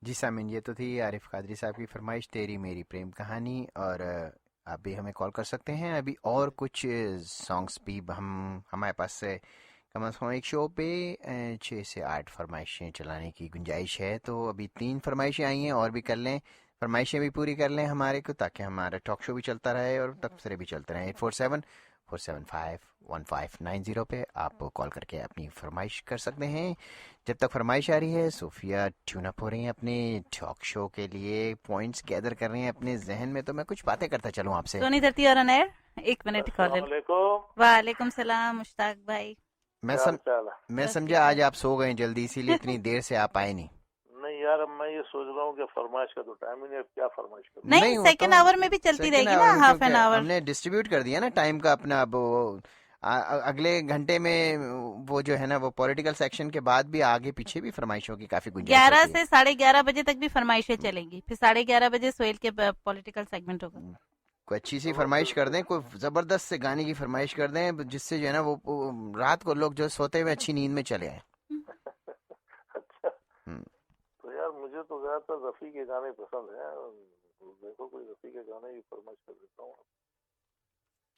جی سامعین، یہ تو تھی عارف قادری صاحب کی فرمائش تیری میری پریم کہانی، اور آپ بھی ہمیں کال کر سکتے ہیں. ابھی اور کچھ سانگس بھی ہمارے پاس سے کم از کم ایک شو پہ 6 سے 8 فرمائشیں چلانے کی گنجائش ہے. تو ابھی 3 فرمائشیں آئی ہیں، اور بھی کر لیں، فرمائشیں بھی پوری کر لیں ہمارے کو، تاکہ ہمارا ٹاک شو بھی چلتا رہے اور تبصرے بھی چلتے رہیں. 8474751590 پہ آپ کال کر کے اپنی فرمائش کر سکتے ہیں. جب تک فرمائش آ رہی ہے، صوفیہ ٹیون اپ ہو رہی ہیں اپنے ٹاک شو کے لیے، پوائنٹس گیدر کر رہے ہیں اپنے ذہن میں. تو میں کچھ باتیں کرتا چلوں آپ سے. سونی دھرتی اور انیر، 1 منٹ کال. السلام علیکم. وعلیکم السلام مشتاق بھائی. میں کیا حال چال ہے؟ میں بس ٹھیک سمجھا ہے. آج آپ سو گئے جلدی، اسی لیے اتنی دیر سے آپ آئے نہیں. نہیں یار، اب میں یہ سوچ رہا ہوں کہ فرمائش کا تو ٹائم ہی نہیں، اب کیا فرمائش کروں. نہیں، وہ تو سیکنڈ آور میں بھی چلتی رہے سیکنڈ گی نا، آور میں، ہاف این کیونکہ آور. ہم نے ڈسٹریبیوٹ کر دیا نا ٹائم کا اپنا. اب اگلے گھنٹے میں وہ جو ہے نا، وہ پولیٹیکل سیکشن کے بعد بھی آگے پیچھے بھی فرمائشوں کی کافی گنجائش 11 ہوتی ہے. سے 11:30 بجے تک بھی فرمائشیں چلیں گی، پھر 11:30 بجے سہیل کے پولیٹیکل سیگمنٹ ہوگا. کوئی اچھی سی فرمائش کر دیں، زبردست. کوئی زبردست سے گانے کی فرمائش کر دیں، جس سے جو ہے نا وہ رات کو لوگ جو سوتے ہوئے اچھی نیند میں چلے آئیں. اچھا، ہم۔ تو یار مجھے تو زیادہ تر رفیع کے گانے پسند ہیں. دیکھو کوئی رفیع کے گانے کی فرمائش کر دیتا ہوں.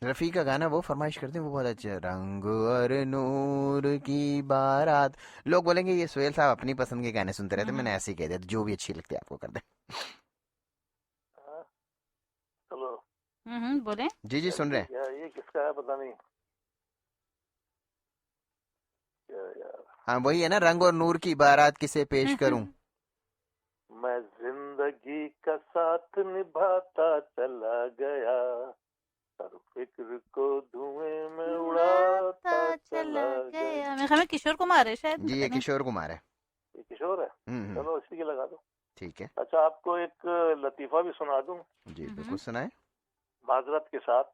رفیع کا گانا وہ فرمائش کرتے ہیں، وہ بہت اچھا ہے. رنگ اور نور کی بارات. لوگ بولیں گے یہ سہیل صاحب اپنی پسند کے گانے سنتے رہتے ہیں. میں نے ایسے ہی کہہ دیا، جو بھی اچھی لگتی ہے آپ کو کر دیں. ہاں، چلو. بولیں. جی جی سن رہے ہیں. یہ کس کا ہے پتہ نہیں کیا یار. ہاں وہی ہے نا، رنگ اور نور کی بارات کسے پیش کروں. میں زندگی کا ساتھ نبھاتا چلا گیا، ہر فکر کو دھوئیں میں اڑاتا چلا گیا. میرے خیال میں کشور کمار ہے شاید، جی پتہ یہ نہیں. کشور کمار ہے. یہ کشور ہے. ہم۔ چلو اسی کے لگا دو. ٹھیک ہے. اچھا، آپ کو ایک لطیفہ بھی سنا دوں جی بالکل سنائیں. معذرت کے ساتھ.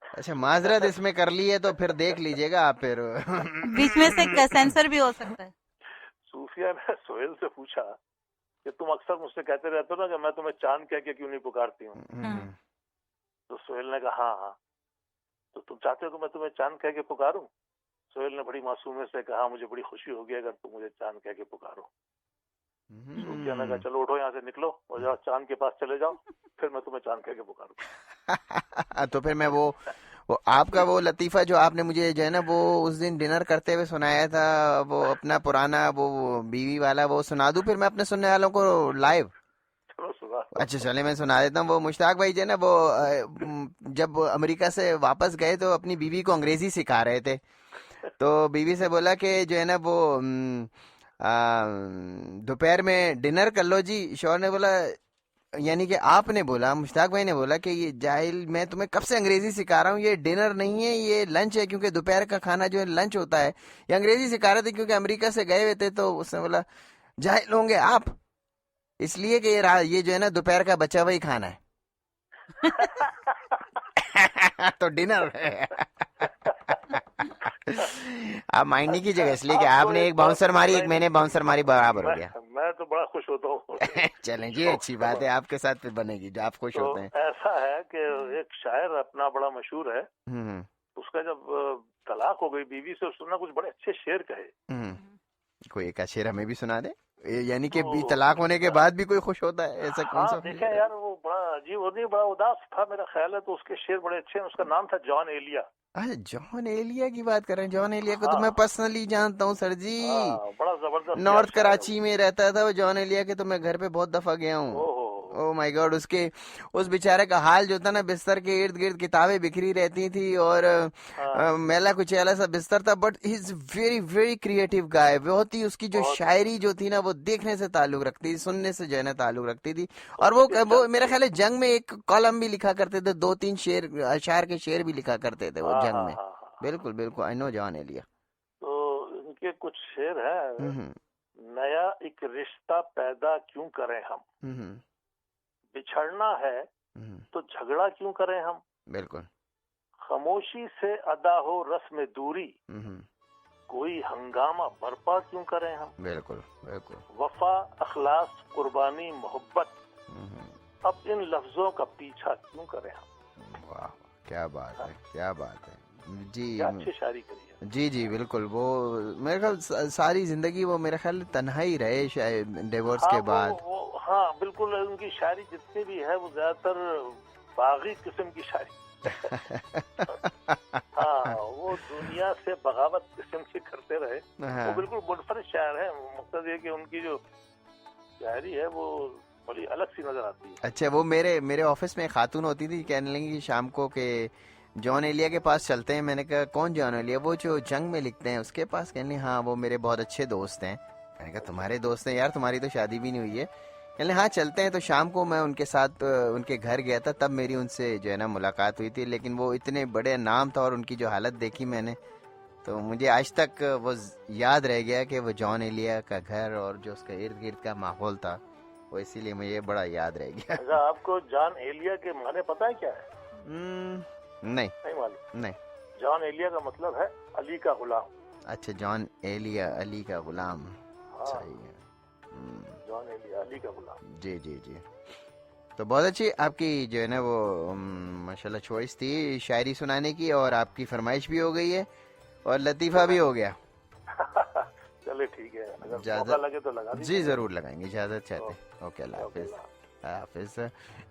اچھا صوفیہ معذرت نے اس میں کر لی ہے تو پھر دیکھ لیجئے گا آپ پھر. بیچ میں سے سینسر بھی ہو سکتا ہے. صوفیہ نے سہیل سے پوچھا کہ تم اکثر مجھ سے کہتے رہتے ہو نا کہ میں تمہیں چاند کہہ کے کیوں نہیں پکارتی ہوں. تو سہیل نے کہا ہاں ہاں، تو تم چاہتے ہو کہ میں تمہیں چاند کہہ کے پکاروں؟ سہیل نے بڑی معصومیت سے کہا مجھے بڑی خوشی ہوگی اگر تم مجھے چاند کہہ کے پکارو. صوفیہ نے کہا چلو اٹھو یہاں سے، نکلو اور جاؤ چاند کے پاس چلے جاؤ، پھر میں تمہیں چاند کہہ کے پکاروں. تو پھر میں وہ آپ کا وہ لطیفہ جو آپ نے مجھے جو ہے نا وہ اس دن ڈنر کرتے ہوئے سنایا تھا، وہ اپنا پرانا وہ بیوی والا، وہ سنا دوں پھر میں اپنے سننے والوں کو لائیو. چلو سنا. اچھا چلے میں سنا دیتا ہوں. وہ مشتاق بھائی جو ہے نا، وہ جب امریکہ سے واپس گئے تو اپنی بیوی کو انگریزی سکھا رہے تھے. تو بیوی سے بولا کہ جو ہے نا وہ دوپہر میں ڈنر کر لو جی. شوہر نے بولا، یعنی کہ آپ نے بولا، مشتاق بھائی نے بولا کہ یہ جاہل، میں تمہیں کب سے انگریزی سکھا رہا ہوں، یہ ڈنر نہیں ہے یہ لنچ ہے، کیونکہ دوپہر کا کھانا جو ہے لنچ ہوتا ہے. یہ انگریزی سکھا رہے تھے کیونکہ امریکہ سے گئے ہوئے تھے. تو اس نے بولا جاہل ہوں گے آپ، اس لیے کہ یہ جو ہے نا دوپہر کا بچا وہی کھانا ہے. تو ڈنر آپ مائنڈ نہیں کیجیے گا، اس لیے کہ آپ کو نے ایک ایک بات باؤنسر ماری، ایک نہیں میں نے باؤنسر ماری، برابر ہو گیا. میں تو بڑا خوش ہوتا ہوں. چلیں جی، اچھی بات ہے، آپ کے ساتھ پھر بنے گی جو آپ خوش تو ہوتے ہیں. ایسا ہے کہ ایک شاعر اپنا بڑا مشہور ہے، ہوں اس کا جب طلاق ہو گئی بیوی سے، اس نے کچھ بڑے اچھے شعر کہے. ہوں. کوئی ایک شعر ہمیں بھی سنا دے، یعنی کہ تو طلاق ہونے کے بعد بھی کوئی خوش ہوتا ہے، ایسا کون ہاں سا؟ دیکھیں یار، وہ بڑا عجیب اور نہیں بڑا اداس تھا میرا خیال ہے، تو اس کے شعر بڑے اچھے ہیں. اس کا نام تھا جان ایلیا. اچھا جان ایلیا کی بات کر رہے ہیں. جان ایلیا کو تو ہاں میں پرسنلی جانتا ہوں سر جی. ہاں، بڑا زبردست یار نارتھ شاعر ہے وہ. کراچی میں رہتا تھا وہ جان ایلیا کے، تو میں گھر پہ بہت دفعہ گیا ہوں. او ہو. او مائی گاڈ، اس بیچارے کا حال جو تھا نا، بستر کے ارد گرد کتابیں بکھری رہتی تھی اور ہاں میلا کچیلا سا بستر تھا. But he is very very creative guy. بہت ہی اس کی جو بہت شاعری جو تھی نا، وہ دیکھنے سے تعلق رکھتی تھی، سننے سے جو ہے نا تعلق رکھتی تھی. اور اس کے وہ چند میرا خیال ہے جنگ میں ایک کالم بھی لکھا کرتے تھے، 2-3 اشعار کے شعر بھی لکھا کرتے تھے وہ ہاں جنگ ہاں میں. ہاں ہاں. بالکل بالکل، آئی نو جان ایلیا. تو ان کے کچھ شعر ہیں. ہوں نیا ایک رشتہ پیدا کیوں کریں ہم، ہوں بچھڑنا ہے ہوں. تو جھگڑا کیوں کریں ہم، بالکل. خاموشی سے ادا ہو رسم دوری، ہوں. کوئی ہنگامہ برپا کیوں کریں ہم، بالکل بالکل. وفا اخلاص قربانی محبت، ہوں. اب ان لفظوں کا پیچھا کیوں کریں ہم. واہ کیا بات ہے، کیا بات ہے جی. کیا اچھی شاعری کری ہے. جی جی بالکل. وہ میرے خیال ساری زندگی وہ میرے خیال تنہا ہی رہے شاید ڈیورس کے بعد. ہاں بالکل. ان کی شاعری جتنی بھی ہے وہ زیادہ تر باغی قسم کی شاعری. ہاں وہ دنیا سے بغاوت قسم کی کرتے رہے. وہ بالکل منفرد شاعر ہے. مقصد یہ کہ ان کی جو شاعری ہے وہ بڑی الگ سی نظر آتی ہے. اچھا وہ میرے آفس میں ایک خاتون ہوتی تھی, کہنے لگی شام کو کہ جان ایلیا کے پاس چلتے ہیں. میں نے کہا کون جان ایلیا؟ وہ جو جنگ میں لکھتے ہیں اس کے پاس. کہنے لگی ہاں وہ میرے بہت اچھے دوست ہیں. میں نے کہا تمہارے دوست ہیں یار, تمہاری تو شادی بھی نہیں ہوئی ہے. کہنے ہاں چلتے ہیں. تو شام کو میں ان کے ساتھ ان کے گھر گیا تھا, تب میری ان سے جو ہے نا ملاقات ہوئی تھی. لیکن وہ اتنے بڑے نام تھا اور ان کی جو حالت دیکھی میں نے, تو مجھے آج تک وہ یاد رہ گیا کہ وہ جان ایلیا کا گھر اور جو اس کا ارد گرد کا ماحول تھا وہ اسی لیے مجھے بڑا یاد رہ گیا. اچھا آپ کو جان ایلیا کے معنی پتہ ہے کیا ہے؟ نہیں معلوم. نہیں. جان ایلیا کا مطلب ہے علی کا غلام. اچھا جان ایلیا علی کا غلام. صحیح ہے. جان ایلیا علی کا غلام. جی جی جی. تو بہت اچھی آپ کی جو ہے نا وہ ماشاءاللہ چوائس تھی شاعری سنانے کی, اور آپ کی فرمائش بھی ہو گئی ہے اور لطیفہ بھی ہو گیا. چلے ٹھیک ہے, اگر موقع لگے تو لگا دیجیے. جی ضرور لگائیں گے, اجازت چاہتے ہیں. اوکے اللہ حافظ. حافظ.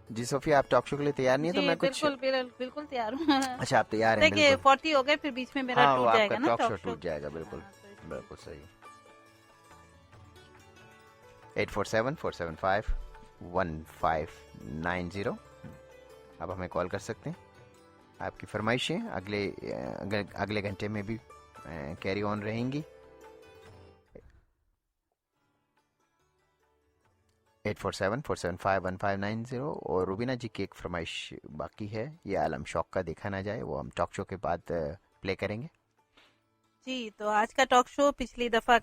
جی صوفیہ آپ ٹاک شو کے لیے تیار نہیں ہے؟ تو میں کچھ بالکل تیار ہوں. اچھا آپ تیار ہیں؟ دیکھیں 40 ہو گئے پھر بیچ میں میرا ٹوٹ جائے گا نا, ٹاک شو ٹوٹ جائے گا. بالکل بالکل صحیح. 847-475-1590 اب ہمیں کال کر سکتے ہیں. آپ کی فرمائشیں اگلے گھنٹے میں بھی کیری آن رہیں گی. 847-475-1590. اور روبینہ جی کی ایک فرمائش باقی ہے, یہ عالم شوق کا دیکھا نہ جائے, وہ ہم ٹاک شو کے بعد پلے کریں گے. جی تو آج کا ٹاک شو پچھلی دفعہ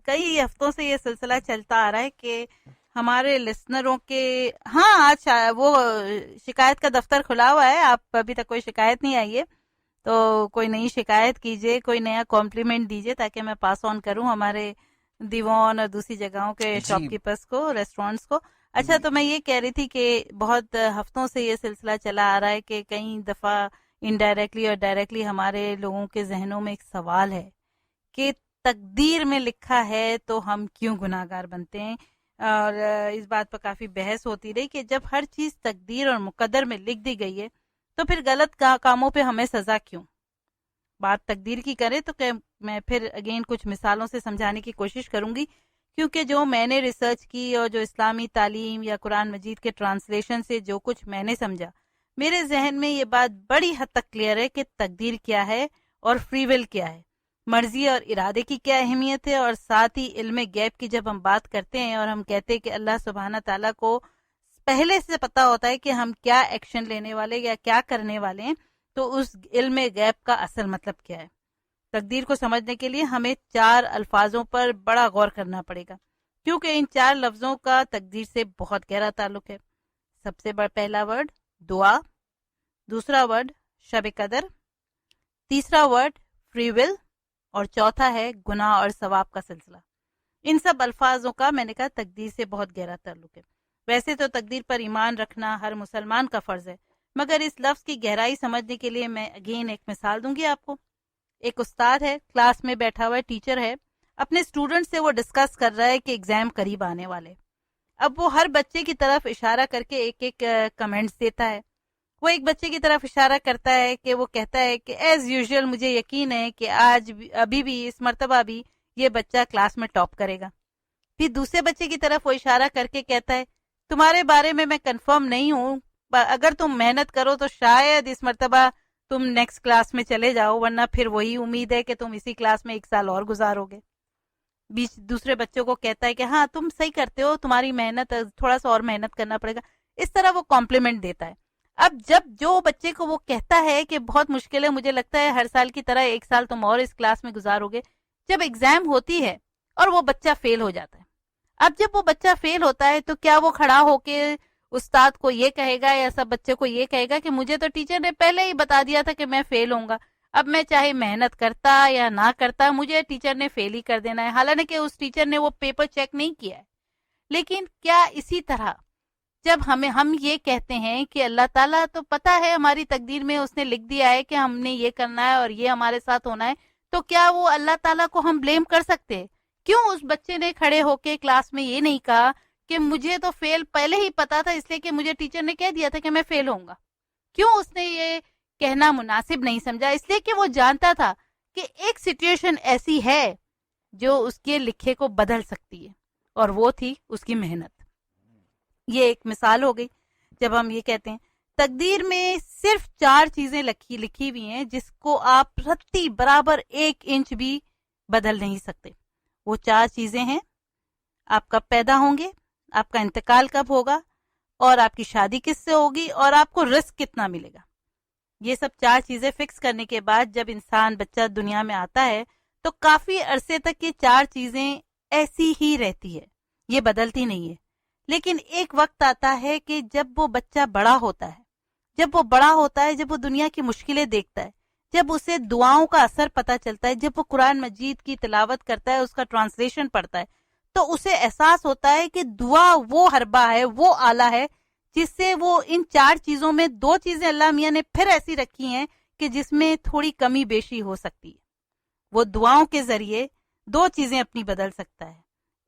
کئی ہفتوں سے یہ سلسلہ چلتا آ رہا ہے کہ ہمارے لسنروں کے ہاں آج وہ شکایت کا دفتر کھلا ہوا ہے. آپ ابھی تک کوئی شکایت نہیں آئی ہے تو کوئی نئی شکایت کیجئے, کوئی نیا کمپلیمنٹ دیجئے تاکہ میں پاس آن کروں ہمارے دیوان اور دوسری جگہوں کے شاپ کیپرز کو, ریسٹورینٹس کو. اچھا تو میں یہ کہہ رہی تھی کہ بہت ہفتوں سے یہ سلسلہ چلا آ رہا ہے کہ کئی دفعہ انڈائریکٹلی اور ڈائریکٹلی ہمارے لوگوں کے ذہنوں میں ایک سوال ہے کہ تقدیر میں لکھا ہے تو ہم کیوں گناہگار بنتے ہیں. اور اس بات پر کافی بحث ہوتی رہی کہ جب ہر چیز تقدیر اور مقدر میں لکھ دی گئی ہے تو پھر غلط کاموں پہ ہمیں سزا کیوں. بات تقدیر کی کریں تو کہ میں پھر اگین کچھ مثالوں سے سمجھانے کی کوشش کروں گی, کیونکہ جو میں نے ریسرچ کی اور جو اسلامی تعلیم یا قرآن مجید کے ٹرانسلیشن سے جو کچھ میں نے سمجھا, میرے ذہن میں یہ بات بڑی حد تک کلیئر ہے کہ تقدیر کیا ہے اور فری ول کیا ہے, مرضی اور ارادے کی کیا اہمیت ہے. اور ساتھ ہی علم غیب کی جب ہم بات کرتے ہیں اور ہم کہتے ہیں کہ اللہ سبحانہ تعالیٰ کو پہلے سے پتا ہوتا ہے کہ ہم کیا ایکشن لینے والے یا کیا کرنے والے ہیں, تو اس علم غیب کا اصل مطلب کیا ہے. تقدیر کو سمجھنے کے لیے ہمیں 4 الفاظوں پر بڑا غور کرنا پڑے گا, کیونکہ ان 4 لفظوں کا تقدیر سے بہت گہرا تعلق ہے. سب سے پہلا ورڈ دعا, دوسرا ورڈ شب قدر, تیسرا ورڈ فری ول, اور چوتھا ہے گناہ اور ثواب کا سلسلہ. ان سب الفاظوں کا میں نے کہا تقدیر سے بہت گہرا تعلق ہے. ویسے تو تقدیر پر ایمان رکھنا ہر مسلمان کا فرض ہے, مگر اس لفظ کی گہرائی سمجھنے کے لیے میں اگین ایک مثال دوں گی آپ کو. ایک استاد ہے, کلاس میں بیٹھا ہوا ہے, ٹیچر ہے, اپنے اسٹوڈنٹ سے وہ ڈسکس کر رہا ہے کہ ایگزام قریب آنے والے. اب وہ ہر بچے کی طرف اشارہ کر کے ایک کمنٹس دیتا ہے. وہ ایک بچے کی طرف اشارہ کرتا ہے کہ وہ کہتا ہے کہ ایز یوزول مجھے یقین ہے کہ ابھی بھی اس مرتبہ بھی یہ بچہ کلاس میں ٹاپ کرے گا. پھر دوسرے بچے کی طرف وہ اشارہ کر کے کہتا ہے تمہارے بارے میں کنفرم نہیں ہوں, اگر تم محنت کرو تو شاید اس مرتبہ تم نیکسٹ کلاس میں چلے جاؤ, ورنہ پھر وہی امید ہے کہ تم اسی کلاس میں 1 سال اور گزارو گے. بیچ دوسرے بچوں کو کہتا ہے کہ ہاں تم صحیح کرتے ہو, تمہاری محنت تھوڑا سا اور محنت کرنا پڑے گا. اس طرح وہ کمپلیمنٹ دیتا ہے. اب جب جو بچے کو وہ کہتا ہے کہ بہت مشکل ہے, مجھے لگتا ہے ہر سال کی طرح 1 سال تم اور اس کلاس میں گزارو گے, جب ایگزام ہوتی ہے اور وہ بچہ فیل ہو جاتا ہے. اب جب وہ بچہ فیل ہوتا ہے تو کیا وہ کھڑا ہو کے استاد کو یہ کہے گا یا سب بچے کو یہ کہے گا کہ مجھے تو ٹیچر نے پہلے ہی بتا دیا تھا کہ میں فیل ہوں گا, اب میں چاہے محنت کرتا یا نہ کرتا مجھے ٹیچر نے فیل ہی کر دینا ہے, حالانکہ اس ٹیچر نے وہ پیپر چیک نہیں کیا ہے. لیکن کیا اسی طرح جب ہم یہ کہتے ہیں کہ اللہ تعالیٰ تو پتا ہے ہماری تقدیر میں اس نے لکھ دیا ہے کہ ہم نے یہ کرنا ہے اور یہ ہمارے ساتھ ہونا ہے, تو کیا وہ اللہ تعالیٰ کو ہم بلیم کر سکتے ہیں؟ کیوں اس بچے نے کھڑے ہو کے کلاس میں یہ نہیں کہا کہ مجھے تو فیل پہلے ہی پتا تھا، اس لیے کہ مجھے ٹیچر نے کہہ دیا تھا کہ میں فیل ہوں گا؟ کیوں اس نے یہ کہنا مناسب نہیں سمجھا؟ اس لیے کہ وہ جانتا تھا کہ ایک سچویشن ایسی ہے جو اس کے لکھے کو بدل سکتی ہے، اور وہ تھی اس کی محنت۔ یہ ایک مثال ہو گئی جب ہم یہ کہتے ہیں تقدیر میں صرف 4 چیزیں لکھی ہوئی ہیں جس کو آپ رتی برابر 1 انچ بھی بدل نہیں سکتے۔ وہ 4 چیزیں ہیں: آپ کب پیدا ہوں گے، آپ کا انتقال کب ہوگا، اور آپ کی شادی کس سے ہوگی، اور آپ کو رزق کتنا ملے گا۔ یہ سب 4 چیزیں فکس کرنے کے بعد جب انسان بچہ دنیا میں آتا ہے تو کافی عرصے تک یہ 4 چیزیں ایسی ہی رہتی ہے، یہ بدلتی نہیں ہے۔ لیکن ایک وقت آتا ہے کہ جب وہ بچہ بڑا ہوتا ہے، جب وہ دنیا کی مشکلیں دیکھتا ہے، جب اسے دعاؤں کا اثر پتہ چلتا ہے، جب وہ قرآن مجید کی تلاوت کرتا ہے، اس کا ٹرانسلیشن پڑھتا ہے، تو اسے احساس ہوتا ہے کہ دعا وہ حربہ ہے، وہ آلہ ہے جس سے وہ ان 4 چیزوں میں 2 چیزیں اللہ میاں نے پھر ایسی رکھی ہیں کہ جس میں تھوڑی کمی بیشی ہو سکتی ہے۔ وہ دعاؤں کے ذریعے 2 چیزیں اپنی بدل سکتا ہے۔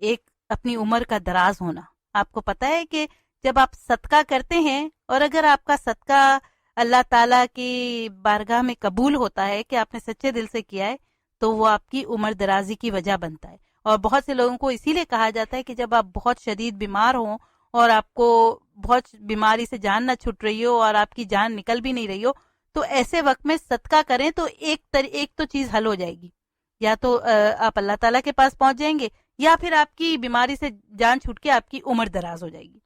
ایک اپنی عمر کا دراز ہونا۔ آپ کو پتا ہے کہ جب آپ صدقہ کرتے ہیں اور اگر آپ کا صدقہ اللہ تعالیٰ کی بارگاہ میں قبول ہوتا ہے کہ آپ نے سچے دل سے کیا ہے، تو وہ آپ کی عمر درازی کی وجہ بنتا ہے۔ اور بہت سے لوگوں کو اسی لیے کہا جاتا ہے کہ جب آپ بہت شدید بیمار ہوں اور آپ کو بہت بیماری سے جان نہ چھٹ رہی ہو اور آپ کی جان نکل بھی نہیں رہی ہو، تو ایسے وقت میں صدقہ کریں تو ایک تو چیز حل ہو جائے گی، یا تو آپ اللہ تعالیٰ کے پاس پہنچ جائیں گے، یا پھر آپ کی بیماری سے جان چھوٹ کے آپ کی عمر دراز ہو جائے گی۔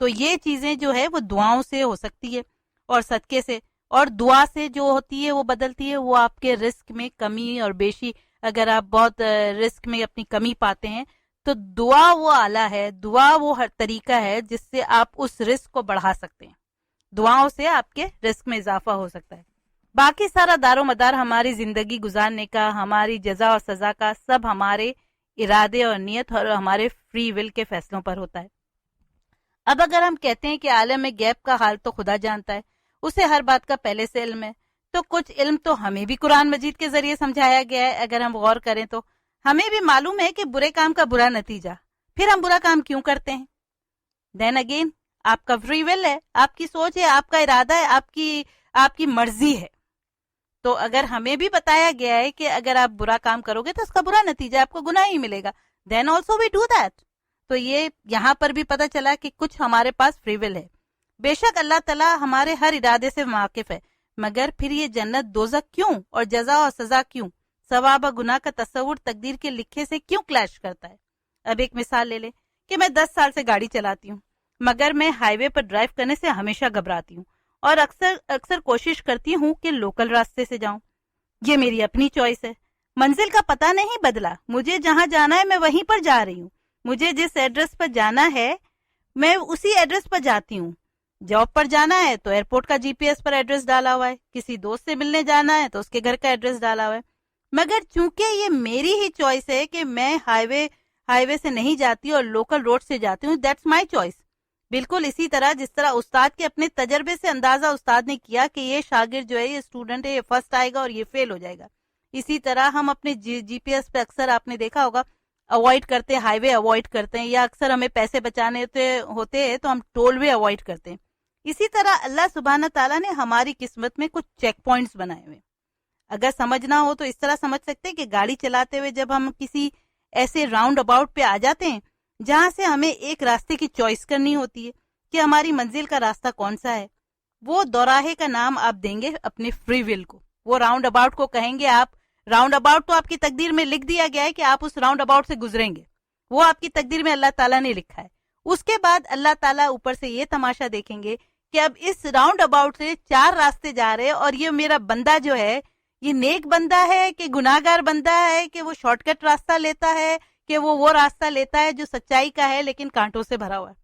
تو یہ چیزیں جو ہے وہ دعاؤں سے ہو سکتی ہے اور صدقے سے، اور دعا سے جو ہوتی ہے وہ بدلتی ہے، وہ آپ کے رزق میں کمی اور بیشی۔ اگر آپ بہت رزق میں اپنی کمی پاتے ہیں تو دعا وہ آلہ ہے، دعا وہ ہر طریقہ ہے جس سے آپ اس رزق کو بڑھا سکتے ہیں۔ دعاؤں سے آپ کے رزق میں اضافہ ہو سکتا ہے۔ باقی سارا دار و مدار ہماری زندگی گزارنے کا، ہماری جزا اور سزا کا، سب ہمارے ارادے اور نیت اور ہمارے فری ول کے فیصلوں پر ہوتا ہے۔ اب اگر ہم کہتے ہیں کہ عالم غیب کا حال تو خدا جانتا ہے، اسے ہر بات کا پہلے سے علم ہے، تو کچھ علم تو ہمیں بھی قرآن مجید کے ذریعے سمجھایا گیا ہے۔ اگر ہم غور کریں تو ہمیں بھی معلوم ہے کہ برے کام کا برا نتیجہ، پھر ہم برا کام کیوں کرتے ہیں؟ دین اگین آپ کا فری ول ہے، آپ کی سوچ ہے، آپ کا ارادہ ہے، آپ کی مرضی ہے۔ تو اگر ہمیں بھی بتایا گیا ہے کہ اگر آپ برا کام کرو گے تو اس کا برا نتیجہ آپ کو گناہ ہی ملے گا، then also we do that. تو یہ یہاں پر بھی پتہ چلا کہ کچھ ہمارے پاس فری ول ہے۔ بے شک اللہ تعالیٰ ہمارے ہر ارادے سے واقف ہے، مگر پھر یہ جنت دوزخ کیوں اور جزا اور سزا کیوں، ثواب اور گناہ کا تصور تقدیر کے لکھے سے کیوں کلیش کرتا ہے؟ اب ایک مثال لے لیں کہ میں 10 سال سے گاڑی چلاتی ہوں، مگر میں ہائی وے پر ڈرائیو کرنے سے ہمیشہ گھبراتی ہوں اور اکثر کوشش کرتی ہوں کہ لوکل راستے سے جاؤں۔ یہ میری اپنی چوائس ہے، منزل کا پتہ نہیں بدلا، مجھے جہاں جانا ہے میں وہیں پر جا رہی ہوں، مجھے جس ایڈریس پر جانا ہے میں اسی ایڈریس پر جاتی ہوں۔ جاب پر جانا ہے تو ایئرپورٹ کا جی پی ایس پر ایڈریس ڈالا ہوا ہے، کسی دوست سے ملنے جانا ہے تو اس کے گھر کا ایڈریس ڈالا ہوا ہے، مگر چونکہ یہ میری ہی چوائس ہے کہ میں ہائی وے سے نہیں جاتی اور لوکل روڈ سے جاتی ہوں، دیٹس مائی چوائس۔ بالکل اسی طرح جس طرح استاد کے اپنے تجربے سے اندازہ استاد نے کیا کہ یہ شاگرد جو ہے، یہ اسٹوڈنٹ ہے، یہ فرسٹ آئے گا اور یہ فیل ہو جائے گا، اسی طرح ہم اپنے جی پی ایس پہ اکثر آپ نے دیکھا ہوگا اوائڈ کرتے ہیں، ہائی وے اوائڈ کرتے ہیں، یا اکثر ہمیں پیسے بچانے ہوتے ہیں تو ہم ٹول وے اوائڈ کرتے ہیں۔ اسی طرح اللہ سبحانہ تعالیٰ نے ہماری قسمت میں کچھ چیک پوائنٹس بنائے ہوئے۔ اگر سمجھنا ہو تو اس طرح سمجھ سکتے ہیں کہ گاڑی چلاتے ہوئے جب ہم کسی ایسے راؤنڈ اباؤٹ پہ آ جاتے ہیں جہاں سے ہمیں ایک راستے کی چوائس کرنی ہوتی ہے کہ ہماری منزل کا راستہ کون سا ہے، وہ دوراہے کا نام آپ دیں گے اپنے فری ول کو، وہ راؤنڈ اباؤٹ کو کہیں گے آپ۔ راؤنڈ اباؤٹ تو آپ کی تقدیر میں لکھ دیا گیا ہے کہ آپ اس راؤنڈ اباؤٹ سے گزریں گے، وہ آپ کی تقدیر میں اللہ تعالیٰ نے لکھا ہے۔ اس کے بعد اللہ تعالیٰ اوپر سے یہ تماشا دیکھیں گے کہ اب اس راؤنڈ اباؤٹ سے 4 راستے جا رہے، اور یہ میرا بندہ جو ہے یہ نیک بندہ ہے کہ گناہگار بندہ ہے، کہ وہ شارٹ کٹ راستہ لیتا ہے، کہ وہ راستہ لیتا ہے جو سچائی کا ہے لیکن کانٹوں سے بھرا ہوا ہے۔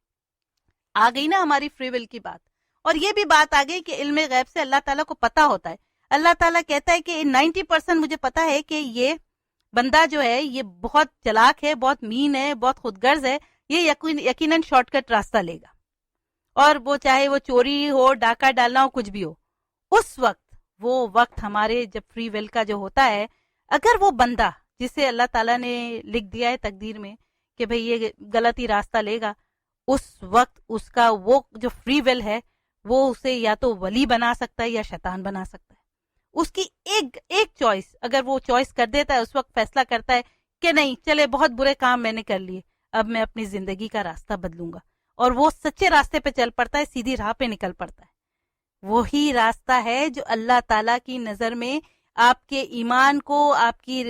آ گئی نا ہماری فری ول کی بات، اور یہ بھی بات آ گئی کہ علم غیب سے اللہ تعالیٰ کو پتا ہوتا ہے۔ اللہ تعالیٰ کہتا ہے کہ 90% مجھے پتا ہے کہ یہ بندہ جو ہے یہ بہت چلاک ہے، بہت مین ہے، بہت خود غرض ہے، یہ یقیناً شارٹ کٹ راستہ لے گا، اور وہ چاہے وہ چوری ہو، ڈاکہ ڈالنا ہو، کچھ بھی ہو۔ اس وقت وہ وقت ہمارے جب فری ول کا جو ہوتا ہے، اگر وہ بندہ جسے اللہ تعالیٰ نے لکھ دیا ہے تقدیر میں کہ بھئی یہ غلط ہی راستہ لے گا، اس وقت اس کا وہ جو فری ول ہے وہ اسے یا تو ولی بنا سکتا ہے یا شیطان بنا سکتا ہے. اس کی ایک چوائس اگر وہ چوائس کر دیتا ہے، اس وقت فیصلہ کرتا ہے کہ نہیں چلے بہت برے کام میں نے کر لیے، اب میں اپنی زندگی کا راستہ بدلوں گا، اور وہ سچے راستے پہ چل پڑتا ہے، سیدھی راہ پہ نکل پڑتا ہے. وہی راستہ ہے جو اللہ تعالیٰ کی نظر میں آپ کے ایمان کو، آپ کی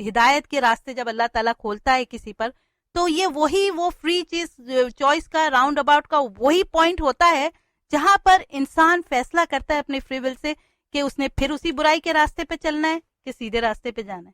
ہدایت کے راستے جب اللہ تعالیٰ کھولتا ہے کسی پر، تو یہ وہ فری چیز چوائس کا راؤنڈ اباؤٹ کا وہی پوائنٹ ہوتا ہے جہاں پر انسان فیصلہ کرتا ہے اپنے فری ول سے کہ اس نے پھر اسی برائی کے راستے پہ چلنا ہے کہ سیدھے راستے پہ جانا ہے.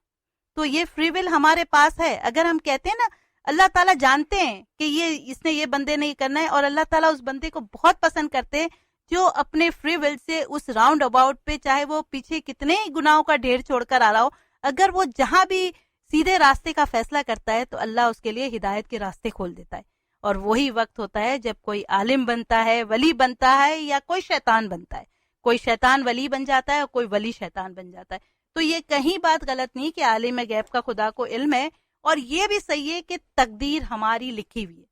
تو یہ فری ول ہمارے پاس ہے. اگر ہم کہتے ہیں نا اللہ تعالیٰ جانتے ہیں کہ اس نے یہ بندے نے یہ کرنا ہے، اور اللہ تعالیٰ اس بندے کو بہت پسند کرتے ہیں جو اپنے فری ول سے اس راؤنڈ اباؤٹ پہ، چاہے وہ پیچھے کتنے گناہوں کا ڈھیر چھوڑ کر آ رہا ہو، اگر وہ جہاں بھی سیدھے راستے کا فیصلہ کرتا ہے تو اللہ اس کے لیے ہدایت کے راستے کھول دیتا ہے. اور وہی وقت ہوتا ہے جب کوئی عالم بنتا ہے، ولی بنتا ہے، یا کوئی شیطان بنتا ہے. کوئی شیطان ولی بن جاتا ہے اور کوئی ولی شیطان بن جاتا ہے. تو یہ کہیں بات غلط نہیں کہ عالم غیب کا خدا کو علم ہے، اور یہ بھی صحیح ہے کہ تقدیر ہماری لکھی ہوئی ہے.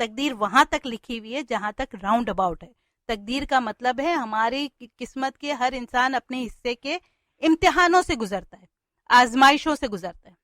تقدیر وہاں تک لکھی ہوئی ہے جہاں تک راؤنڈ اباؤٹ ہے. تقدیر کا مطلب ہے ہماری قسمت کے ہر انسان اپنے حصے کے امتحانوں سے گزرتا ہے، آزمائشوں سے گزرتا ہے.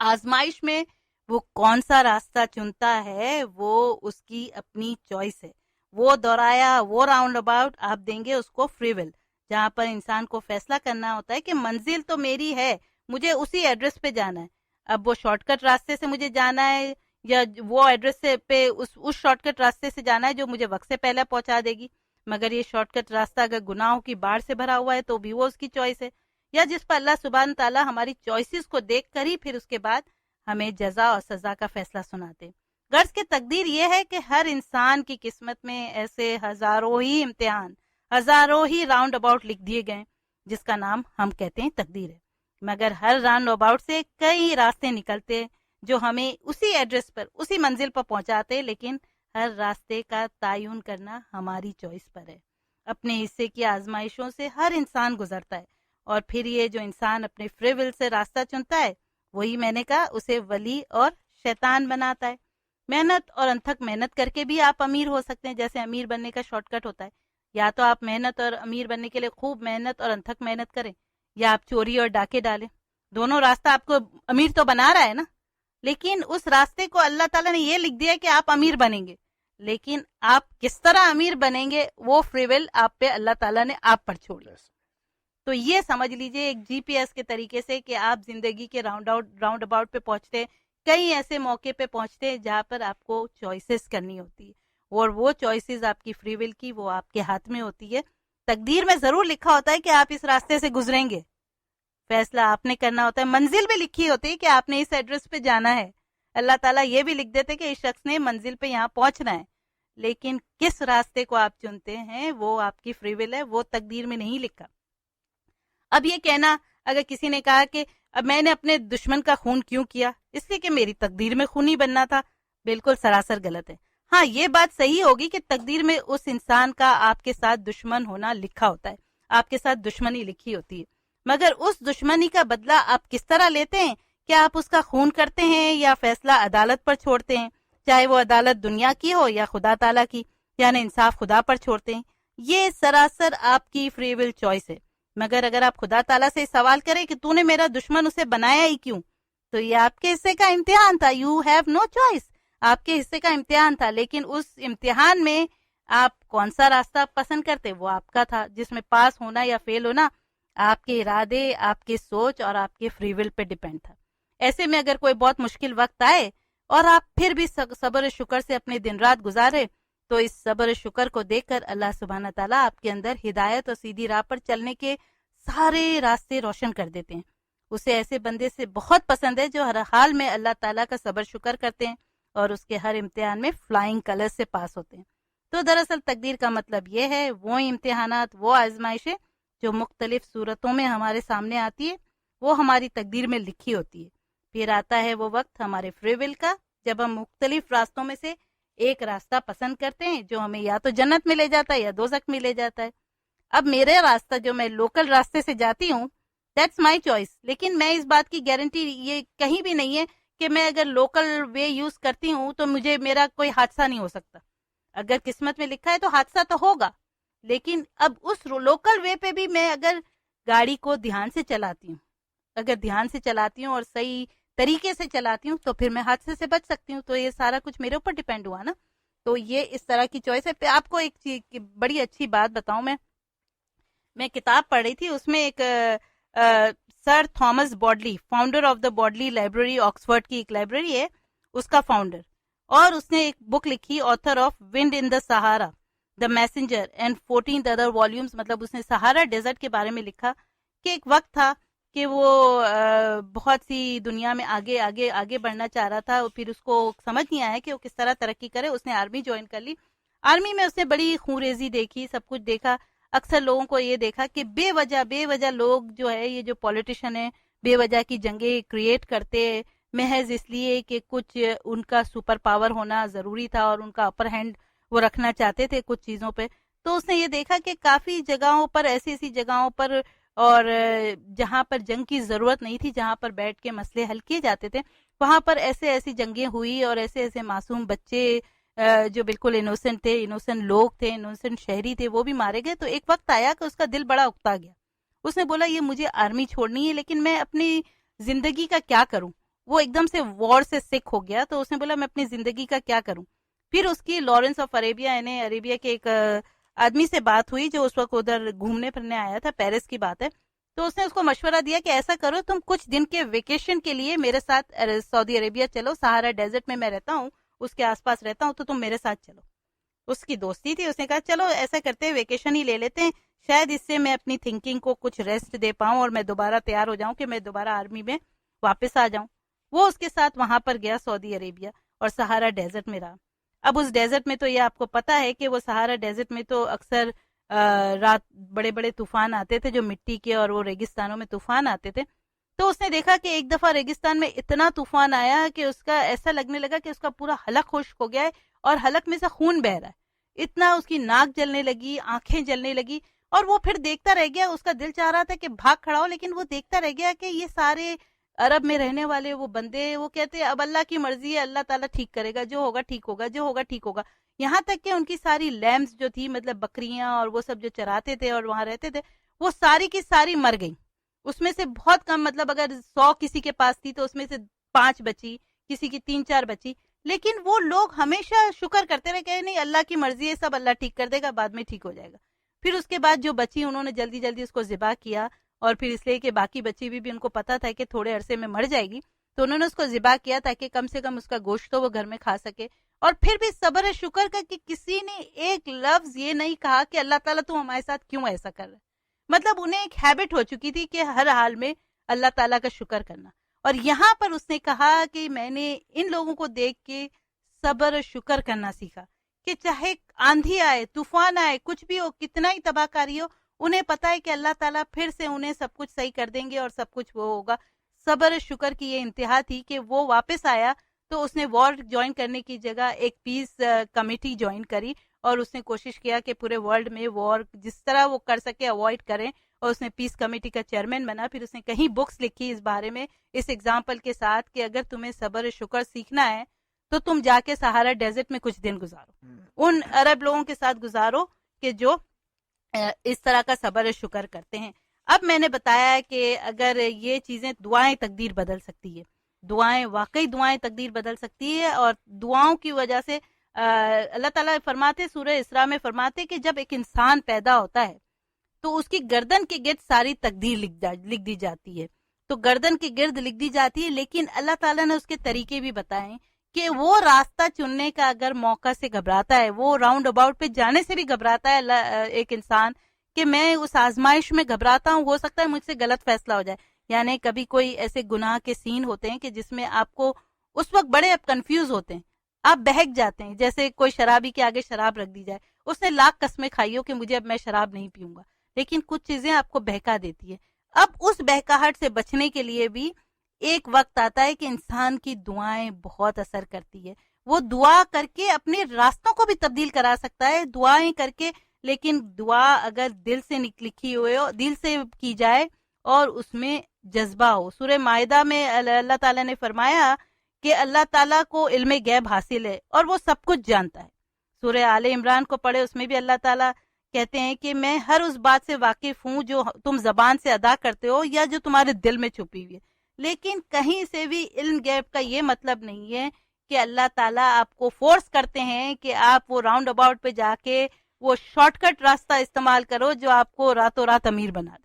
آزمائش میں وہ کون سا راستہ چنتا ہے وہ اس کی اپنی چوائس ہے. وہ دورایا، وہ راؤنڈ اباؤٹ آپ دیں گے اس کو فری ول، جہاں پر انسان کو فیصلہ کرنا ہوتا ہے کہ منزل تو میری ہے، مجھے اسی ایڈریس پہ جانا ہے. اب وہ شارٹ کٹ راستے سے مجھے جانا ہے یا وہ ایڈریس سے پہ اس شارٹ کٹ راستے سے جانا ہے جو مجھے وقت سے پہلے پہنچا دے گی. مگر یہ شارٹ کٹ راستہ اگر گناہوں کی باڑھ سے بھرا ہوا ہے تو بھی وہ اس کی چوائس ہے، یا جس پر اللہ سبحانہ تعالیٰ ہماری چوائسز کو دیکھ کر ہی پھر اس کے بعد ہمیں جزا اور سزا کا فیصلہ سناتے. غرض کی تقدیر یہ ہے کہ ہر انسان کی قسمت میں ایسے ہزاروں ہی امتحان، ہزاروں ہی راؤنڈ اباؤٹ لکھ دیے گئے جس کا نام ہم کہتے ہیں تقدیر ہے. مگر ہر راؤنڈ اباؤٹ سے کئی راستے نکلتے جو ہمیں اسی ایڈریس پر، اسی منزل پر پہنچاتے، لیکن ہر راستے کا تعین کرنا ہماری چوائس پر ہے. اپنے حصے کی آزمائشوں سے ہر انسان گزرتا ہے، اور پھر یہ جو انسان اپنے فری ول سے راستہ چنتا ہے وہی میں نے کہا اسے ولی اور شیطان بناتا ہے. محنت اور انتھک محنت کر کے بھی آپ امیر ہو سکتے ہیں، جیسے امیر بننے کا شارٹ کٹ ہوتا ہے. یا تو آپ محنت اور امیر بننے کے لیے خوب محنت اور انتھک محنت کریں، یا آپ چوری اور ڈاکے ڈالیں. دونوں راستہ آپ کو امیر تو بنا رہا ہے نا، لیکن اس راستے کو اللہ تعالیٰ نے یہ لکھ دیا کہ آپ امیر بنیں گے، لیکن آپ کس طرح امیر بنیں گے وہ فری ول آپ پہ اللہ تعالیٰ نے آپ پر چھوڑی. تو یہ سمجھ لیجئے ایک جی پی ایس کے طریقے سے کہ آپ زندگی کے راؤنڈ اباؤٹ پہ پہنچتے، کئی ایسے موقع پہ پہنچتے جہاں پر آپ کو چوائسیز کرنی ہوتی ہے، اور وہ چوائسیز آپ کی فری ول کی وہ آپ کے ہاتھ میں ہوتی ہے. تقدیر میں ضرور لکھا ہوتا ہے کہ آپ اس راستے سے گزریں گے، فیصلہ آپ نے کرنا ہوتا ہے. منزل بھی لکھی ہوتی ہے کہ آپ نے اس ایڈریس پہ جانا ہے. اللہ تعالیٰ یہ بھی لکھ دیتے کہ اس شخص نے منزل پہ یہاں پہنچنا ہے، لیکن کس راستے کو آپ چنتے ہیں وہ آپ کی فری ول ہے، وہ تقدیر میں نہیں لکھا. اب یہ کہنا، اگر کسی نے کہا کہ اب میں نے اپنے دشمن کا خون کیوں کیا، اس لیے کہ میری تقدیر میں خونی بننا تھا، بالکل سراسر غلط ہے. ہاں یہ بات صحیح ہوگی کہ تقدیر میں اس انسان کا آپ کے ساتھ دشمن ہونا لکھا ہوتا ہے، آپ کے ساتھ دشمنی لکھی ہوتی ہے، مگر اس دشمنی کا بدلہ آپ کس طرح لیتے ہیں؟ کیا آپ اس کا خون کرتے ہیں یا فیصلہ عدالت پر چھوڑتے ہیں، چاہے وہ عدالت دنیا کی ہو یا خدا تعالیٰ کی، یعنی انصاف خدا پر چھوڑتے ہیں؟ یہ سراسر آپ کی فری ول چوائس ہے. مگر اگر آپ خدا تعالیٰ سے سوال کریں کہ تو نے میرا دشمن اسے بنایا ہی کیوں، تو یہ آپ کے حصے کا امتحان تھا. یو ہیو نو چوائس، آپ کے حصے کا امتحان تھا، لیکن اس امتحان میں آپ کون سا راستہ پسند کرتے وہ آپ کا تھا، جس میں پاس ہونا یا فیل ہونا آپ کے ارادے، آپ کی سوچ اور آپ کے فری ول پہ ڈیپینڈ تھا. ایسے میں اگر کوئی بہت مشکل وقت آئے اور آپ پھر بھی صبر و شکر سے اپنے دن رات گزارے، تو اس صبر و شکر کو دیکھ کر اللہ سبحانہ تعالیٰ آپ کے اندر ہدایت اور سیدھی راہ پر چلنے کے سارے راستے روشن کر دیتے ہیں. اسے ایسے بندے سے بہت پسند ہے جو ہر حال میں اللہ تعالیٰ کا صبر شکر کرتے ہیں اور اس کے ہر امتحان میں فلائنگ کلر سے پاس ہوتے ہیں. تو دراصل تقدیر کا مطلب یہ ہے وہ امتحانات، وہ آزمائشیں جو مختلف صورتوں میں ہمارے سامنے آتی ہے، وہ ہماری تقدیر میں لکھی ہوتی ہے. پھر آتا ہے وہ وقت ہمارے فری ول کا جب ہم مختلف راستوں میں سے ایک راستہ پسند کرتے ہیں جو ہمیں یا تو جنت میں لے جاتا ہے یا دوزخ میں لے جاتا ہے. اب میرے راستہ جو میں لوکل راستے سے جاتی ہوں دیٹس مائی چوائس. لیکن میں اس بات کی گارنٹی یہ کہیں بھی نہیں ہے کہ میں اگر لوکل وے یوز کرتی ہوں تو مجھے میرا کوئی حادثہ نہیں ہو سکتا. اگر قسمت میں لکھا ہے تو حادثہ تو ہوگا, لیکن اب اس لوکل وے پہ بھی میں اگر گاڑی کو دھیان سے چلاتی ہوں, اگر دھیان سے چلاتی ہوں اور صحیح طریقے سے چلاتی ہوں تو پھر میں حادثے سے بچ سکتی ہوں. تو یہ سارا کچھ میرے اوپر ڈیپینڈ ہوا نا. تو یہ اس طرح کی چوائس ہے. آپ کو ایک چیز بڑی اچھی بات بتاؤں, میں کتاب پڑھ رہی تھی, اس میں ایک sir Thomas Bodley, founder of the Bodley library, Oxford کی ایک لائبریری ہے, اس کا فاؤنڈر, اور اس نے ایک بک لکھی, آتھر آف ونڈ ان دا سہارا, the messenger and 14 other volumes. مطلب اس نے سہارا ڈیزرٹ کے بارے میں لکھا کہ ایک وقت تھا کہ وہ بہت سی دنیا میں آگے آگے آگے بڑھنا چاہ رہا تھا, پھر اس کو سمجھ نہیں آیا کہ وہ کس طرح ترقی کرے. اس نے آرمی جوائن کر لی. آرمی میں اس نے بڑی خونریزی دیکھی, سب کچھ دیکھا. اکثر لوگوں کو یہ دیکھا کہ بے وجہ لوگ جو ہے, یہ جو پولیٹیشن ہے, بے وجہ کی جنگیں کریٹ کرتے محض اس لیے کہ کچھ ان کا سپر پاور ہونا ضروری تھا اور ان کا اپر ہینڈ وہ رکھنا چاہتے تھے کچھ چیزوں پہ. تو اس نے یہ دیکھا کہ کافی جگہوں پر, ایسی جگہوں پر, اور جہاں پر جنگ کی ضرورت نہیں تھی, جہاں پر بیٹھ کے مسئلے حل کیے جاتے تھے, وہاں پر ایسی جنگیں ہوئی اور ایسے معصوم بچے جو بالکل انوسنٹ تھے, انوسنٹ لوگ تھے, انوسنٹ شہری تھے, وہ بھی مارے گئے. تو ایک وقت آیا کہ اس کا دل بڑا اکتا گیا. اس نے بولا یہ مجھے آرمی چھوڑنی ہے, لیکن میں اپنی زندگی کا کیا کروں. وہ ایک دم سے وار سے سک ہو گیا. تو اس نے بولا میں اپنی زندگی کا کیا کروں. پھر اس کی لارنس آف عربیہ, یعنی عربیہ کے ایک آدمی سے بات ہوئی جو اس وقت ادھر گھومنے پھرنے آیا تھا, پیرس کی بات ہے. تو اس نے اس کو مشورہ دیا کہ ایسا کرو, تم کچھ دن کے ویکیشن کے لیے میرے ساتھ سعودی عربیہ چلو. سہارا ڈیزرٹ میں رہتا ہوں, اس کے آس پاس رہتا ہوں, تو تم میرے ساتھ چلو. اس کی دوستی تھی. اس نے کہا چلو ایسا کرتے ہیں, ویکیشن ہی لے لیتے ہیں, شاید اس سے میں اپنی تھنکنگ کو کچھ ریسٹ دے پاؤں اور میں دوبارہ تیار ہو جاؤں کہ میں دوبارہ آرمی میں واپس آ جاؤں. وہ اس کے ساتھ وہاں پر گیا سعودی عربیہ اور سہارا ڈیزرٹ میں رہا. اب اس ڈیزرٹ میں تو یہ آپ کو پتا ہے کہ وہ سہارا ڈیزرٹ میں تو اکثر رات بڑے طوفان آتے تھے, جو مٹی کے, اور وہ ریگستانوں میں طوفان آتے تھے. تو اس نے دیکھا کہ ایک دفعہ ریگستان میں اتنا طوفان آیا کہ اس کا ایسا لگنے لگا کہ اس کا پورا حلق خشک ہو گیا ہے اور حلق میں سے خون بہ رہا ہے. اتنا اس کی ناک جلنے لگی, آنکھیں جلنے لگی, اور وہ پھر دیکھتا رہ گیا. اس کا دل چاہ رہا تھا کہ بھاگ کھڑا ہو, لیکن وہ دیکھتا رہ گیا کہ یہ سارے عرب میں رہنے والے وہ بندے, وہ کہتے اب اللہ کی مرضی ہے, اللہ تعالیٰ ٹھیک کرے گا, جو ہوگا ٹھیک ہوگا, جو ہوگا ٹھیک ہوگا. یہاں تک کہ ان کی ساری لیمز جو تھی, مطلب بکریاں اور وہ سب جو چراتے تھے اور وہاں رہتے تھے, وہ ساری کی ساری مر گئیں. اس میں سے بہت کم, مطلب اگر 100 کسی کے پاس تھی تو اس میں سے 5 بچی, کسی کی 3-4 بچی. لیکن وہ لوگ ہمیشہ شکر کرتے رہے کہ نہیں اللہ کی مرضی ہے, سب اللہ ٹھیک کر دے گا, بعد میں ٹھیک ہو جائے گا. پھر اس کے بعد جو بچی انہوں نے جلدی اس کو ذبح کیا, اور پھر اس لیے کہ باقی بچی بھی ان کو پتا تھا کہ تھوڑے عرصے میں مر جائے گی, تو انہوں نے اس کو ذبح کیا تاکہ کم سے کم اس کا گوشت تو وہ گھر میں کھا سکے. اور پھر بھی صبر شکر کا کہ کسی نے ایک لفظ یہ نہیں کہا کہ اللہ تعالیٰ تو ہمارے ساتھ کیوں ایسا کر رہا ہے. مطلب انہیں ایک ہیبٹ ہو چکی تھی کہ ہر حال میں اللہ تعالیٰ کا شکر کرنا. اور یہاں پر اس نے کہا کہ میں نے ان لوگوں کو دیکھ کے صبر و شکر کرنا سیکھا کہ چاہے آندھی آئے, طوفان آئے, کچھ بھی ہو, کتنا ہی تباہ کاری ہو, انہیں پتا ہے کہ اللہ تعالیٰ پھر سے انہیں سب کچھ صحیح کر دیں گے اور سب کچھ وہ ہوگا. صبر و شکر کی یہ انتہا تھی کہ وہ واپس آیا تو اس نے وار جوائن کرنے کی جگہ ایک پیس کمیٹی جوائن کری, اور اس نے کوشش کیا کہ پورے ورلڈ میں وار جس طرح وہ کر سکے اوائڈ کریں, اور اس نے پیس کمیٹی کا چیئرمین بنا. پھر اس نے کہیں بکس لکھی اس بارے میں, اس ایگزامپل کے ساتھ کہ اگر تمہیں صبر و شکر سیکھنا ہے تو تم جا کے سہارا ڈیزرٹ میں کچھ دن گزارو, ان عرب لوگوں کے ساتھ گزارو کہ جو اس طرح کا صبر و شکر کرتے ہیں. اب میں نے بتایا کہ اگر یہ چیزیں, دعائیں تقدیر بدل سکتی ہے, دعائیں واقعی دعائیں تقدیر بدل سکتی ہے. اور دعاؤں کی وجہ سے اللہ تعالیٰ فرماتے, سورہ اسراء میں فرماتے کہ جب ایک انسان پیدا ہوتا ہے تو اس کی گردن کے گرد ساری تقدیر لکھ دی جاتی ہے. تو گردن کے گرد لکھ دی جاتی ہے, لیکن اللہ تعالیٰ نے اس کے طریقے بھی بتائے کہ وہ راستہ چننے کا اگر موقع سے گھبراتا ہے, وہ راؤنڈ اباؤٹ پہ جانے سے بھی گھبراتا ہے ایک انسان, کہ میں اس آزمائش میں گھبراتا ہوں, ہو سکتا ہے مجھ سے غلط فیصلہ ہو جائے. یعنی کبھی کوئی ایسے گناہ کے سین ہوتے ہیں کہ جس میں آپ کو اس وقت بڑے آپ کنفیوز ہوتے ہیں, آپ بہک جاتے ہیں. جیسے کوئی شرابی کے آگے شراب رکھ دی جائے, اس نے لاکھ قسمیں کھائی ہو کہ مجھے اب میں شراب نہیں پیوں گا, لیکن کچھ چیزیں آپ کو بہکا دیتی ہے. اب اس بہکاہٹ سے بچنے کے لیے بھی ایک وقت آتا ہے کہ انسان کی دعائیں بہت اثر کرتی ہے. وہ دعا کر کے اپنے راستوں کو بھی تبدیل کرا سکتا ہے, دعائیں کر کے. لیکن دعا اگر دل سے لکھی ہوئے ہو, دل سے کی جائے اور اس میں جذبہ ہو. سورہ مائدہ میں اللہ تعالیٰ نے فرمایا کہ اللہ تعالیٰ کو علم غیب حاصل ہے اور وہ سب کچھ جانتا ہے. سورہ آل عمران کو پڑھے, اس میں بھی اللہ تعالیٰ کہتے ہیں کہ میں ہر اس بات سے واقف ہوں جو تم زبان سے ادا کرتے ہو یا جو تمہارے دل میں چھپی ہوئی ہے. لیکن کہیں سے بھی علم غیب کا یہ مطلب نہیں ہے کہ اللہ تعالیٰ آپ کو فورس کرتے ہیں کہ آپ وہ راؤنڈ اباؤٹ پہ جا کے وہ شارٹ کٹ راستہ استعمال کرو جو آپ کو راتوں رات امیر بنا دے.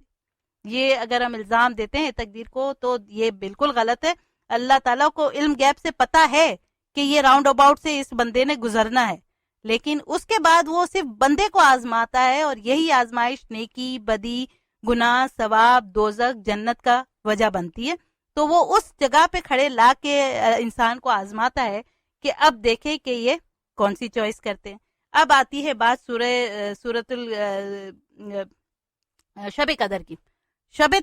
یہ اگر ہم الزام دیتے ہیں تقدیر کو تو یہ بالکل غلط ہے. اللہ تعالیٰ کو علم غیب سے پتا ہے کہ یہ راؤنڈ اباؤٹ سے اس بندے نے گزرنا ہے, لیکن اس کے بعد وہ صرف بندے کو آزماتا ہے, اور یہی آزمائش نیکی, بدی, گناہ, ثواب, دوزخ, جنت کا وجہ بنتی ہے. تو وہ اس جگہ پہ کھڑے لا کے انسان کو آزماتا ہے کہ اب دیکھے کہ یہ کون سی چوائس کرتے ہیں. اب آتی ہے بات سورۃ شب قدر کی. شب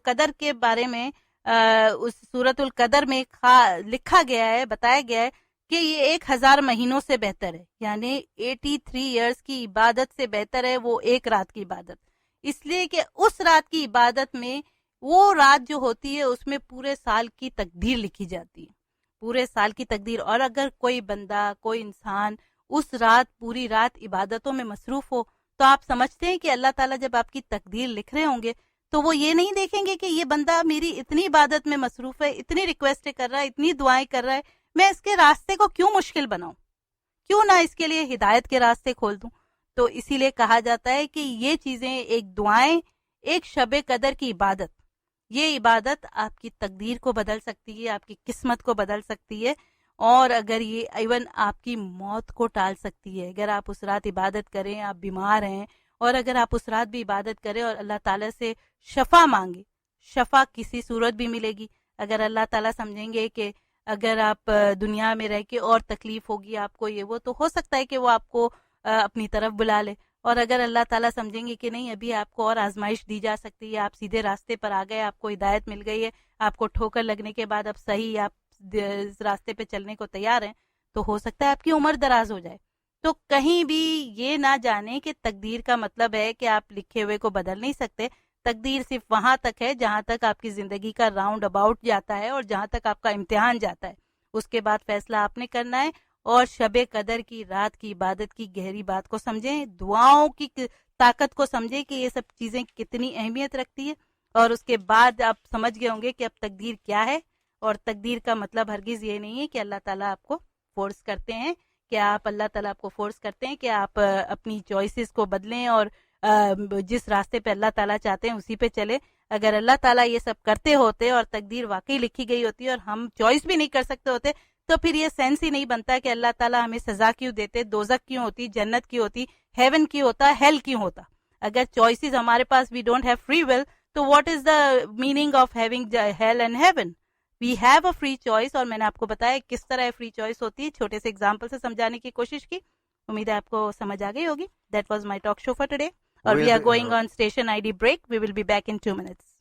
قدر کے بارے میں اس سورۃ القدر میں لکھا گیا ہے, بتایا گیا ہے کہ یہ 1000 مہینوں سے بہتر ہے, یعنی 83 ایئرز کی عبادت سے بہتر ہے وہ ایک رات کی عبادت. اس لیے کہ اس رات کی عبادت میں وہ رات جو ہوتی ہے اس میں پورے سال کی تقدیر لکھی جاتی ہے, پورے سال کی تقدیر. اور اگر کوئی بندہ, کوئی انسان اس رات پوری رات عبادتوں میں مصروف ہو تو آپ سمجھتے ہیں کہ اللہ تعالیٰ جب آپ کی تقدیر لکھ رہے ہوں گے تو وہ یہ نہیں دیکھیں گے کہ یہ بندہ میری اتنی عبادت میں مصروف ہے, اتنی ریکویسٹیں کر رہا ہے, اتنی دعائیں کر رہا ہے, میں اس کے راستے کو کیوں مشکل بناؤں, کیوں نہ اس کے لیے ہدایت کے راستے کھول دوں. تو اسی لیے کہا جاتا ہے کہ یہ چیزیں, ایک دعائیں, ایک شب قدر کی عبادت, یہ عبادت آپ کی تقدیر کو بدل سکتی ہے, آپ کی قسمت کو بدل سکتی ہے, اور اگر یہ ایون آپ کی موت کو ٹال سکتی ہے. اگر آپ اس رات عبادت کریں, آپ بیمار ہیں, اور اگر آپ اس رات بھی عبادت کریں اور اللہ تعالیٰ سے شفا مانگے, شفا کسی صورت بھی ملے گی. اگر اللہ تعالیٰ سمجھیں گے کہ اگر آپ دنیا میں رہ کے اور تکلیف ہوگی آپ کو یہ وہ, تو ہو سکتا ہے کہ وہ آپ کو اپنی طرف بلا لے. اور اگر اللہ تعالیٰ سمجھیں گے کہ نہیں, ابھی آپ کو اور آزمائش دی جا سکتی ہے, آپ سیدھے راستے پر آ گئے, آپ کو ہدایت مل گئی ہے, آپ کو ٹھوکر لگنے کے بعد اب صحیح آپ اس راستے پہ چلنے کو تیار ہیں, تو ہو سکتا ہے آپ کی عمر دراز ہو جائے. تو کہیں بھی یہ نہ جانیں کہ تقدیر کا مطلب ہے کہ آپ لکھے ہوئے کو بدل نہیں سکتے. تقدیر صرف وہاں تک ہے جہاں تک آپ کی زندگی کا راؤنڈ اباؤٹ جاتا ہے اور جہاں تک آپ کا امتحان جاتا ہے. اس کے بعد فیصلہ آپ نے کرنا ہے. اور شب قدر کی رات کی عبادت کی گہری بات کو سمجھیں, دعاؤں کی طاقت کو سمجھیں کہ یہ سب چیزیں کتنی اہمیت رکھتی ہے. اور اس کے بعد آپ سمجھ گئے ہوں گے کہ اب تقدیر کیا ہے. اور تقدیر کا مطلب ہرگز یہ نہیں ہے کہ اللہ تعالیٰ آپ کو فورس کرتے ہیں, کہ اللہ تعالیٰ آپ کو فورس کرتے ہیں کہ آپ اپنی چوائسیز کو بدلیں اور جس راستے پہ اللہ تعالیٰ چاہتے ہیں اسی پہ چلے. اگر اللہ تعالیٰ یہ سب کرتے ہوتے اور تقدیر واقعی لکھی گئی ہوتی اور ہم چوائس بھی نہیں کر سکتے ہوتے, تو پھر یہ سینس ہی نہیں بنتا کہ اللہ تعالیٰ ہمیں سزا کیوں دیتے, دوزخ کیوں ہوتی, جنت کی ہوتی, ہیون کی ہوتا, ہیل کیوں ہوتا. اگر چوائسیز ہمارے پاس, we don't have free will, تو what is the meaning of having hell and heaven. We have a free choice. اور میں نے آپ کو بتایا کس طرح فری چوائس ہوتی ہے, چھوٹے سے اگزامپل سے سمجھانے کی کوشش کی. امید ہے آپ کو سمجھ آ گئی ہوگی. That was my talk show for today. اور we are going on station ID break. We will be back in 2 minutes.